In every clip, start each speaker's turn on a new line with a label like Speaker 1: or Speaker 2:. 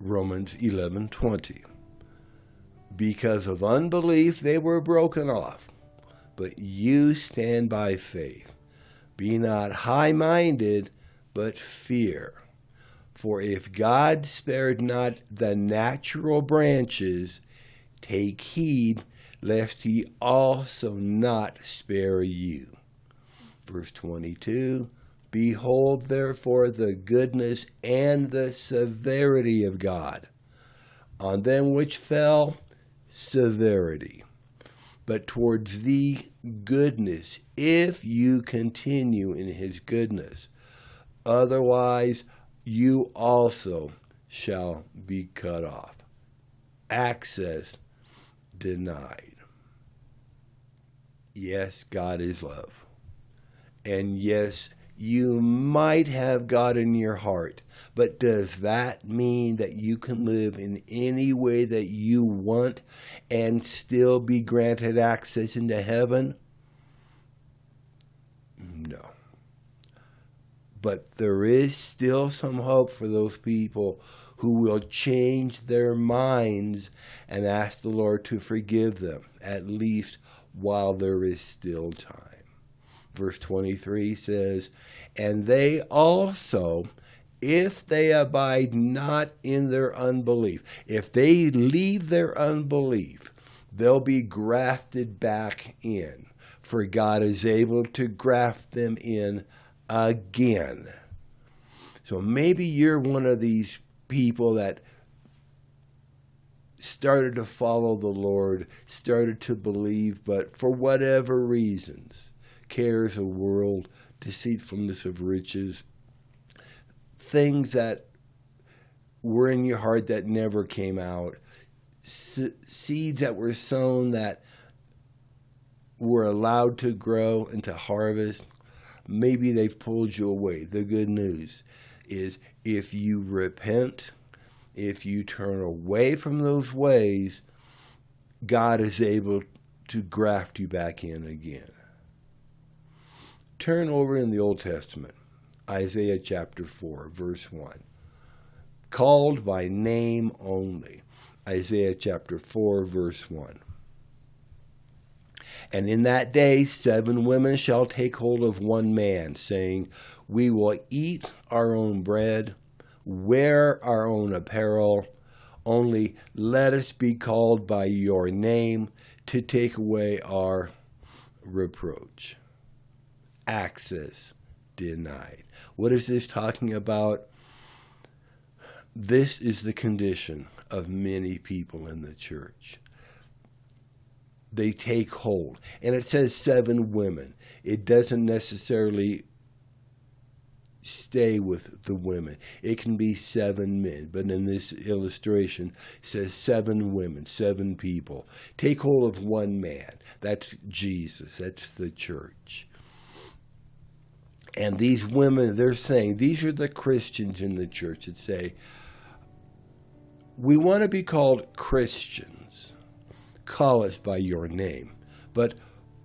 Speaker 1: Romans 11:20. Because of unbelief they were broken off, but you stand by faith. Be not high-minded, but fear. For if God spared not the natural branches, take heed lest he also not spare you. Verse 22, behold therefore the goodness and the severity of God. On them which fell, severity. But towards thee goodness, if you continue in his goodness. Otherwise you also shall be cut off. Access denied. Yes, God is love. And yes, you might have God in your heart, but does that mean that you can live in any way that you want and still be granted access into heaven? No. But there is still some hope for those people who will change their minds and ask the Lord to forgive them, at least while there is still time. Verse 23 says, and they also, if they abide not in their unbelief, if they leave their unbelief, they'll be grafted back in, for God is able to graft them in again. So maybe you're one of these people that started to follow the Lord, started to believe, but for whatever reasons, cares of world, deceitfulness of riches, things that were in your heart that never came out, seeds that were sown that were allowed to grow into harvest, maybe they've pulled you away. The good news is if you repent, if you turn away from those ways, God is able to graft you back in again. Turn over in the Old Testament, Isaiah chapter 4, verse 1. Called by name only. Isaiah chapter 4, verse 1. And in that day 7 women shall take hold of one man, saying, we will eat our own bread, wear our own apparel, only let us be called by your name to take away our reproach. Access denied. What is this talking about? This is the condition of many people in the church. They take hold. And it says 7 women. It doesn't necessarily stay with the women. It can be 7 men. But in this illustration, it says 7 women, 7 people. Take hold of one man. That's Jesus. That's the church. And these women, they're saying, these are the Christians in the church that say, we want to be called Christians. Call us by your name. But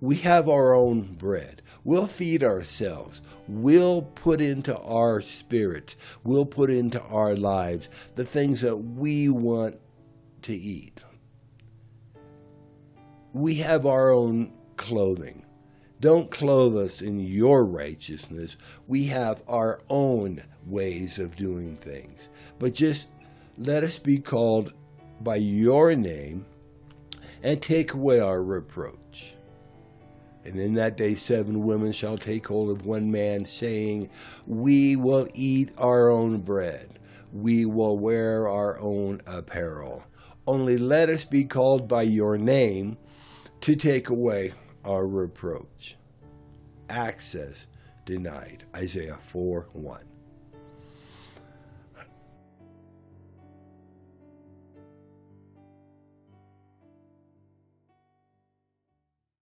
Speaker 1: we have our own bread. We'll feed ourselves. We'll put into our spirits. We'll put into our lives the things that we want to eat. We have our own clothing. Don't clothe us in your righteousness. We have our own ways of doing things. But just let us be called by your name and take away our reproach. And in that day 7 women shall take hold of one man, saying, we will eat our own bread. We will wear our own apparel. Only let us be called by your name to take away our reproach. Access denied. Isaiah 4:1.